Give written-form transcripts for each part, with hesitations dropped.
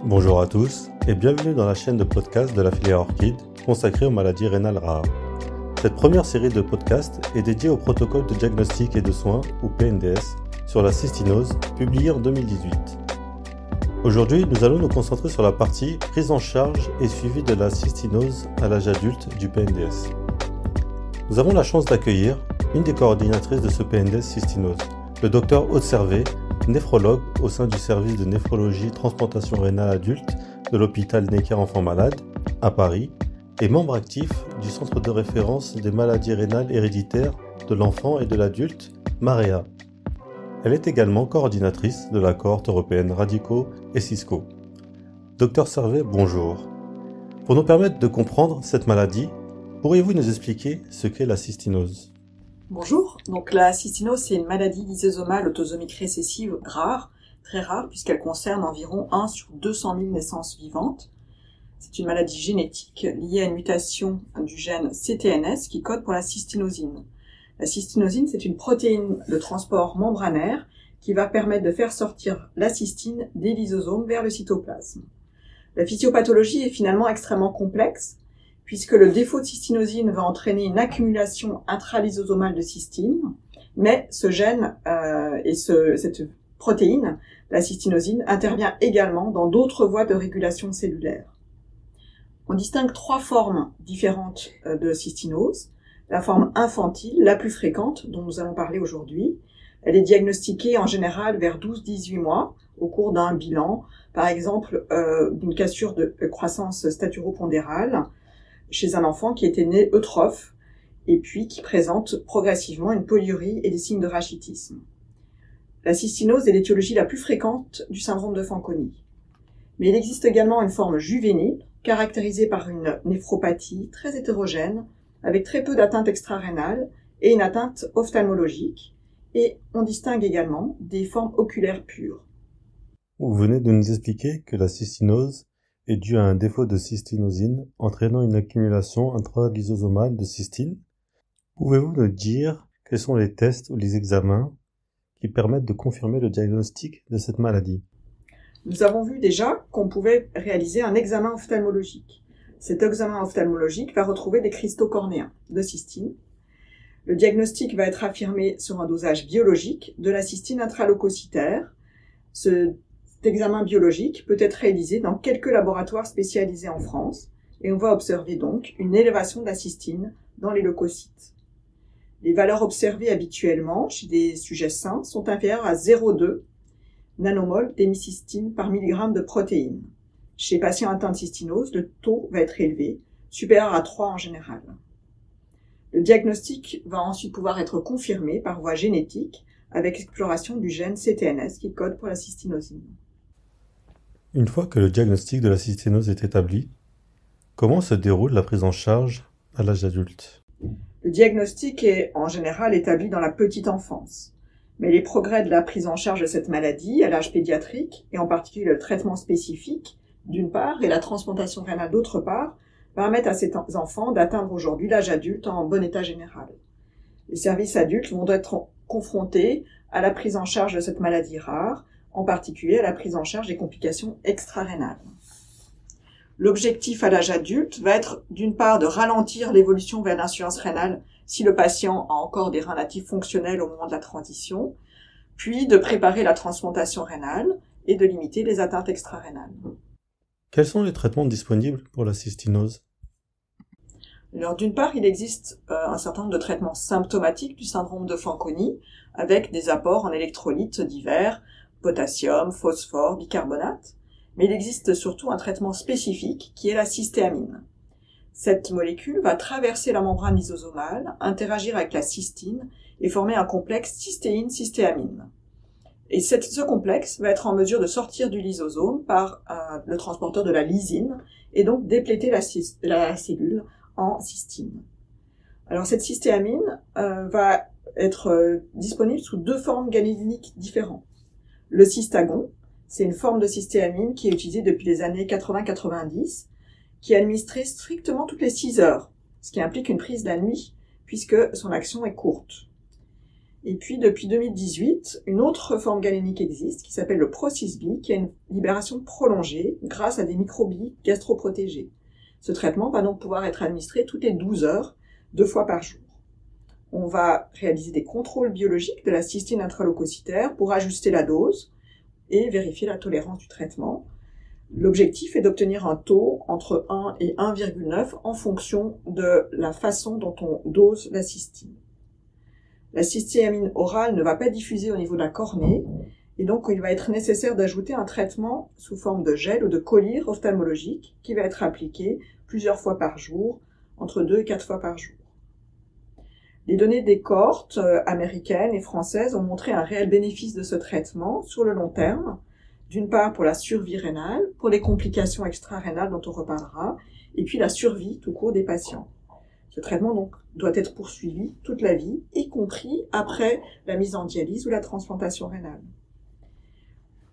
Bonjour à tous et bienvenue dans la chaîne de podcast de la filière Orchid consacrée aux maladies rénales rares. Cette première série de podcasts est dédiée au protocole de diagnostic et de soins, ou PNDS, sur la cystinose, publié en 2018. Aujourd'hui, nous allons nous concentrer sur la partie prise en charge et suivi de la cystinose à l'âge adulte du PNDS. Nous avons la chance d'accueillir une des coordinatrices de ce PNDS cystinose, le Dr Aude Servet, néphrologue au sein du service de néphrologie transplantation rénale adulte de l'hôpital Necker Enfants Malades à Paris et membre actif du centre de référence des maladies rénales héréditaires de l'enfant et de l'adulte, MAREA. Elle est également coordinatrice de la cohorte européenne Radico et Cisco. Dr Servet, bonjour. Pour nous permettre de comprendre cette maladie, pourriez-vous nous expliquer ce qu'est la cystinose ? Bonjour, donc la cystinose c'est une maladie lysosomale autosomique récessive rare, très rare puisqu'elle concerne environ 1 sur 200 000 naissances vivantes. C'est une maladie génétique liée à une mutation du gène CTNS qui code pour la cystinosine. La cystinosine c'est une protéine de transport membranaire qui va permettre de faire sortir la cystine des lysosomes vers le cytoplasme. La physiopathologie est finalement extrêmement complexe, puisque le défaut de cystinosine va entraîner une accumulation intralysosomale de cystine, mais ce gène cette protéine, la cystinosine, intervient également dans d'autres voies de régulation cellulaire. On distingue 3 formes différentes de cystinose. La forme infantile, la plus fréquente, dont nous allons parler aujourd'hui, elle est diagnostiquée en général vers 12-18 mois, au cours d'un bilan, par exemple d'une cassure de croissance staturopondérale, chez un enfant qui était né eutrophe et puis qui présente progressivement une polyurie et des signes de rachitisme. La cystinose est l'étiologie la plus fréquente du syndrome de Fanconi. Mais il existe également une forme juvénile, caractérisée par une néphropathie très hétérogène, avec très peu d'atteintes extrarénales et une atteinte ophtalmologique, et on distingue également des formes oculaires pures. Vous venez de nous expliquer que la cystinose est due à un défaut de cystinosine entraînant une accumulation intralysosomale de cystine. Pouvez-vous nous dire quels sont les tests ou les examens qui permettent de confirmer le diagnostic de cette maladie ? Nous avons vu déjà qu'on pouvait réaliser un examen ophtalmologique. Cet examen ophtalmologique va retrouver des cristaux cornéens de cystine. Le diagnostic va être affirmé sur un dosage biologique de la cystine intraleucocytaire. Cet examen biologique peut être réalisé dans quelques laboratoires spécialisés en France et on va observer donc une élévation de la cystine dans les leucocytes. Les valeurs observées habituellement chez des sujets sains sont inférieures à 0,2 nanomol d'hémicystine par milligramme de protéines. Chez patients atteints de cystinose, le taux va être élevé, supérieur à 3 en général. Le diagnostic va ensuite pouvoir être confirmé par voie génétique avec exploration du gène CTNS qui code pour la cystinosine. Une fois que le diagnostic de la cystinose est établi, comment se déroule la prise en charge à l'âge adulte ? Le diagnostic est en général établi dans la petite enfance, mais les progrès de la prise en charge de cette maladie à l'âge pédiatrique, et en particulier le traitement spécifique d'une part et la transplantation rénale d'autre part, permettent à ces enfants d'atteindre aujourd'hui l'âge adulte en bon état général. Les services adultes vont être confrontés à la prise en charge de cette maladie rare, en particulier à la prise en charge des complications extrarénales. L'objectif à l'âge adulte va être d'une part de ralentir l'évolution vers l'insuffisance rénale si le patient a encore des reins natifs fonctionnels au moment de la transition, puis de préparer la transplantation rénale et de limiter les atteintes extrarénales. Quels sont les traitements disponibles pour la cystinose ? Alors, d'une part, il existe un certain nombre de traitements symptomatiques du syndrome de Fanconi avec des apports en électrolytes divers, potassium, phosphore, bicarbonate, mais il existe surtout un traitement spécifique qui est la cystéamine. Cette molécule va traverser la membrane lysosomale, interagir avec la cystine et former un complexe cystéine-cystéamine. Et ce complexe va être en mesure de sortir du lysosome par le transporteur de la lysine et donc dépléter la cellule en cystine. Alors cette cystéamine va être disponible sous 2 formes galéniques différentes. Le cystagon, c'est une forme de cystéamine qui est utilisée depuis les années 80-90, qui est administrée strictement toutes les 6 heures, ce qui implique une prise la nuit, puisque son action est courte. Et puis, depuis 2018, une autre forme galénique existe qui s'appelle le Pro-6B, qui a une libération prolongée grâce à des microbilles gastroprotégées. Ce traitement va donc pouvoir être administré toutes les 12 heures, 2 fois par jour. On va réaliser des contrôles biologiques de la cystine intraleucocytaire pour ajuster la dose et vérifier la tolérance du traitement. L'objectif est d'obtenir un taux entre 1 et 1,9 en fonction de la façon dont on dose la cystine. La cystéamine orale ne va pas diffuser au niveau de la cornée, et donc il va être nécessaire d'ajouter un traitement sous forme de gel ou de collyre ophtalmologique qui va être appliqué plusieurs fois par jour, entre 2 et 4 fois par jour. Les données des cohortes américaines et françaises ont montré un réel bénéfice de ce traitement sur le long terme, d'une part pour la survie rénale, pour les complications extra-rénales dont on reparlera, et puis la survie tout court des patients. Ce traitement donc doit être poursuivi toute la vie, y compris après la mise en dialyse ou la transplantation rénale.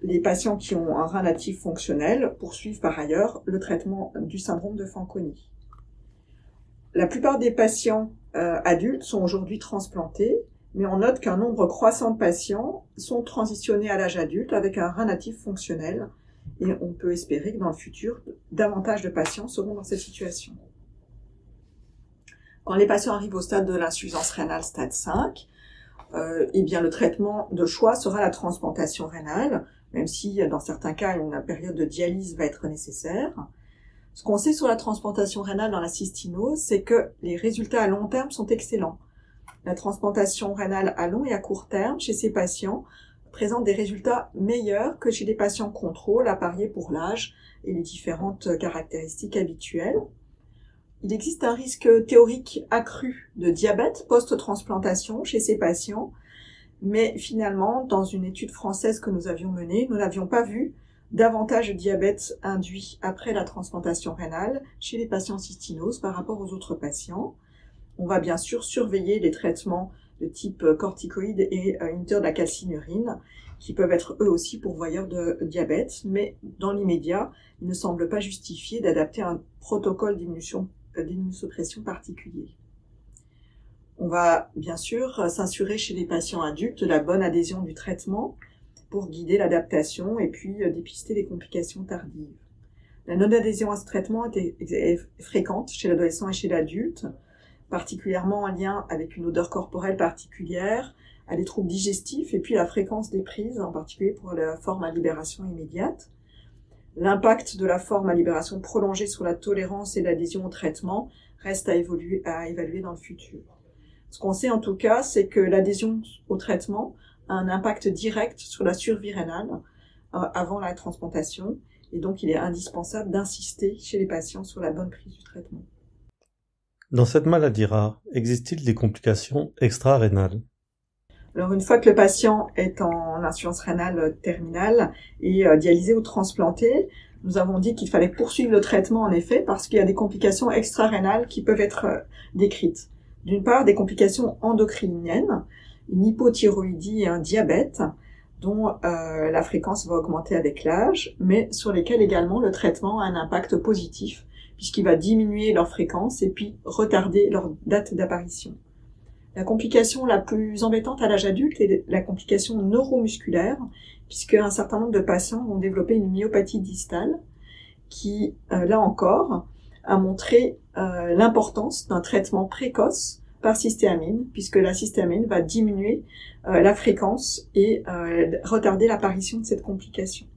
Les patients qui ont un rein natif fonctionnel poursuivent par ailleurs le traitement du syndrome de Fanconi. La plupart des patients adultes sont aujourd'hui transplantés, mais on note qu'un nombre croissant de patients sont transitionnés à l'âge adulte avec un rein natif fonctionnel, et on peut espérer que dans le futur, davantage de patients seront dans cette situation. Quand les patients arrivent au stade de l'insuffisance rénale stade 5, eh bien le traitement de choix sera la transplantation rénale, même si dans certains cas une période de dialyse va être nécessaire. Ce qu'on sait sur la transplantation rénale dans la cystinose, c'est que les résultats à long terme sont excellents. La transplantation rénale à long et à court terme chez ces patients présente des résultats meilleurs que chez des patients contrôle à parier pour l'âge et les différentes caractéristiques habituelles. Il existe un risque théorique accru de diabète post-transplantation chez ces patients, mais finalement, dans une étude française que nous avions menée, nous n'avions pas vu davantage de diabète induit après la transplantation rénale chez les patients cystinoses par rapport aux autres patients. On va bien sûr surveiller les traitements de type corticoïde et inhibiteur de la calcinurine, qui peuvent être eux aussi pourvoyeurs de diabète, mais dans l'immédiat, il ne semble pas justifié d'adapter un protocole d'immunosuppression particulier. On va bien sûr s'assurer chez les patients adultes de la bonne adhésion du traitement pour guider l'adaptation et puis dépister les complications tardives. La non-adhésion à ce traitement est fréquente chez l'adolescent et chez l'adulte, particulièrement en lien avec une odeur corporelle particulière, à des troubles digestifs et puis la fréquence des prises, en particulier pour la forme à libération immédiate. L'impact de la forme à libération prolongée sur la tolérance et l'adhésion au traitement reste à évaluer dans le futur. Ce qu'on sait en tout cas, c'est que l'adhésion au traitement a un impact direct sur la survie rénale avant la transplantation, et donc il est indispensable d'insister chez les patients sur la bonne prise du traitement. Dans cette maladie rare, existe-t-il des complications extra-rénales ? Alors une fois que le patient est en insuffisance rénale terminale et dialysé ou transplanté, nous avons dit qu'il fallait poursuivre le traitement en effet parce qu'il y a des complications extra-rénales qui peuvent être décrites. D'une part, des complications endocriniennes, une hypothyroïdie et un diabète dont la fréquence va augmenter avec l'âge, mais sur lesquels également le traitement a un impact positif puisqu'il va diminuer leur fréquence et puis retarder leur date d'apparition. La complication la plus embêtante à l'âge adulte est la complication neuromusculaire, puisque un certain nombre de patients ont développé une myopathie distale qui, là encore, a montré l'importance d'un traitement précoce par cystéamine, puisque la cystéamine va diminuer la fréquence et retarder l'apparition de cette complication.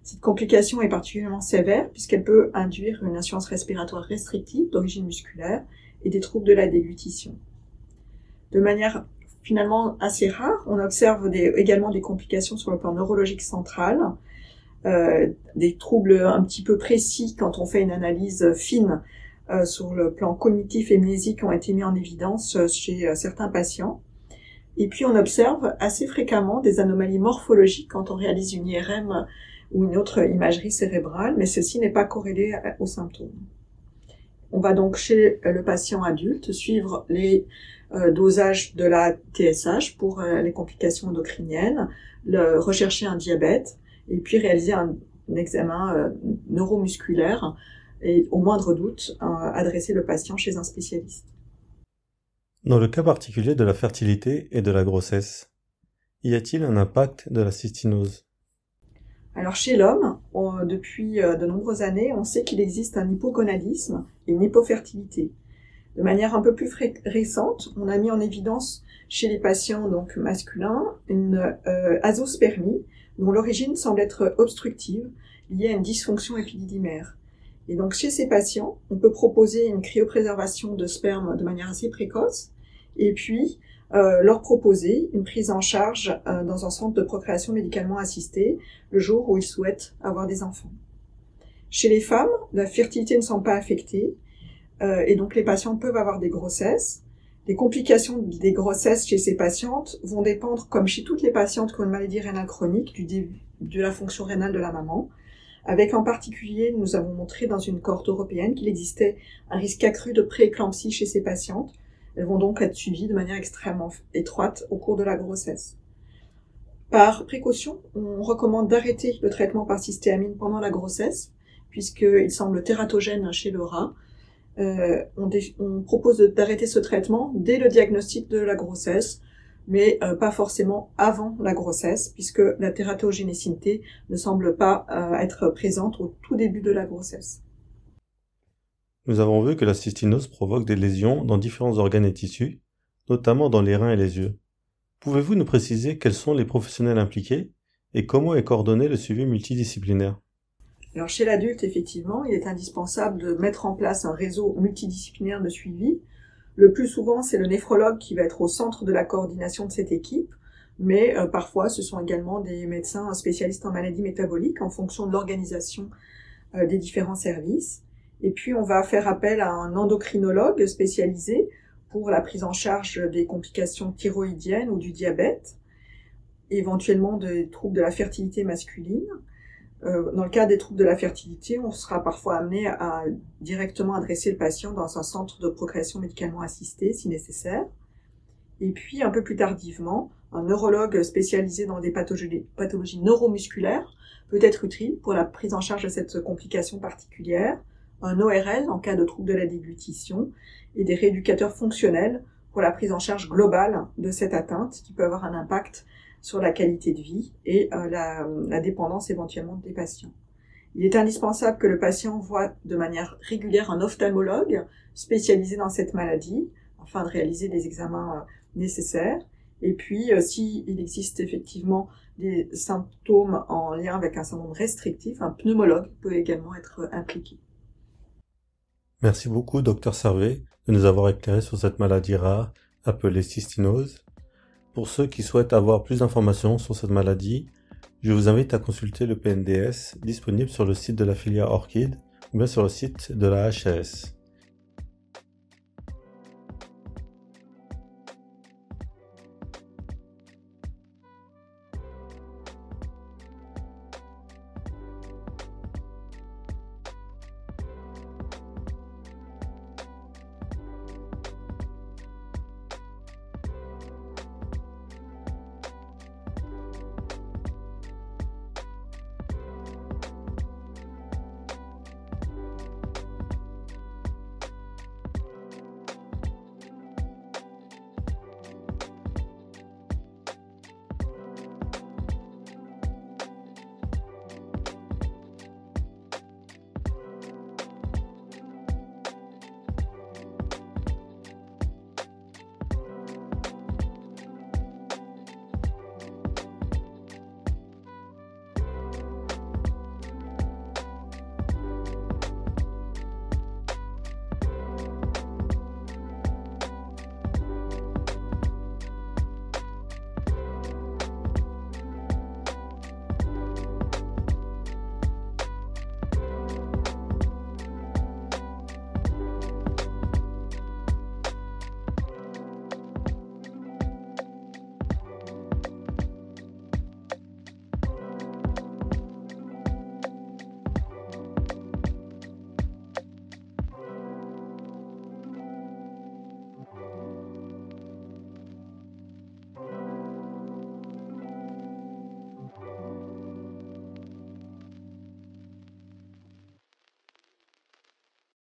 Cette complication est particulièrement sévère puisqu'elle peut induire une insuffisance respiratoire restrictive d'origine musculaire et des troubles de la déglutition. De manière finalement assez rare, on observe également des complications sur le plan neurologique central, des troubles un petit peu précis quand on fait une analyse fine sur le plan cognitif et mnésique ont été mis en évidence chez certains patients. Et puis on observe assez fréquemment des anomalies morphologiques quand on réalise une IRM ou une autre imagerie cérébrale, mais ceci n'est pas corrélé aux symptômes. On va donc chez le patient adulte suivre les dosages de la TSH pour les complications endocriniennes, rechercher un diabète et puis réaliser un examen neuromusculaire et au moindre doute adresser le patient chez un spécialiste. Dans le cas particulier de la fertilité et de la grossesse, y a-t-il un impact de la cystinose? Alors chez l'homme, depuis de nombreuses années, on sait qu'il existe un hypogonadisme et une hypofertilité. De manière un peu plus récente, on a mis en évidence chez les patients donc masculins une azoospermie dont l'origine semble être obstructive, liée à une dysfonction épididymaire. Et donc chez ces patients, on peut proposer une cryopréservation de sperme de manière assez précoce, et puis leur proposer une prise en charge dans un centre de procréation médicalement assistée le jour où ils souhaitent avoir des enfants. Chez les femmes, la fertilité ne semble pas affectée, et donc les patients peuvent avoir des grossesses. Les complications des grossesses chez ces patientes vont dépendre, comme chez toutes les patientes qui ont une maladie rénale chronique, du début de la fonction rénale de la maman, avec en particulier, nous avons montré dans une cohorte européenne qu'il existait un risque accru de prééclampsie chez ces patientes. Elles vont donc être suivies de manière extrêmement étroite au cours de la grossesse. Par précaution, on recommande d'arrêter le traitement par cystéamine pendant la grossesse, puisqu'il semble tératogène chez le rat. On propose d'arrêter ce traitement dès le diagnostic de la grossesse, mais pas forcément avant la grossesse, puisque la tératogénicité ne semble pas être présente au tout début de la grossesse. Nous avons vu que la cystinose provoque des lésions dans différents organes et tissus, notamment dans les reins et les yeux. Pouvez-vous nous préciser quels sont les professionnels impliqués et comment est coordonné le suivi multidisciplinaire? Alors chez l'adulte, effectivement, il est indispensable de mettre en place un réseau multidisciplinaire de suivi. Le plus souvent, c'est le néphrologue qui va être au centre de la coordination de cette équipe, mais parfois, ce sont également des médecins spécialistes en maladies métaboliques en fonction de l'organisation des différents services. Et puis, on va faire appel à un endocrinologue spécialisé pour la prise en charge des complications thyroïdiennes ou du diabète, éventuellement des troubles de la fertilité masculine. Dans le cas des troubles de la fertilité, on sera parfois amené à directement adresser le patient dans un centre de procréation médicalement assistée, si nécessaire. Et puis, un peu plus tardivement, un neurologue spécialisé dans des pathologies neuromusculaires peut être utile pour la prise en charge de cette complication particulière, un ORL en cas de troubles de la déglutition, et des rééducateurs fonctionnels pour la prise en charge globale de cette atteinte qui peut avoir un impact sur la qualité de vie et la dépendance éventuellement des patients. Il est indispensable que le patient voie de manière régulière un ophtalmologue spécialisé dans cette maladie afin de réaliser des examens nécessaires. Et puis, s'il existe effectivement des symptômes en lien avec un syndrome restrictif, un pneumologue peut également être impliqué. Merci beaucoup, Dr Servet, de nous avoir éclairé sur cette maladie rare appelée cystinose. Pour ceux qui souhaitent avoir plus d'informations sur cette maladie, je vous invite à consulter le PNDS disponible sur le site de la filière Orchid ou bien sur le site de la HAS.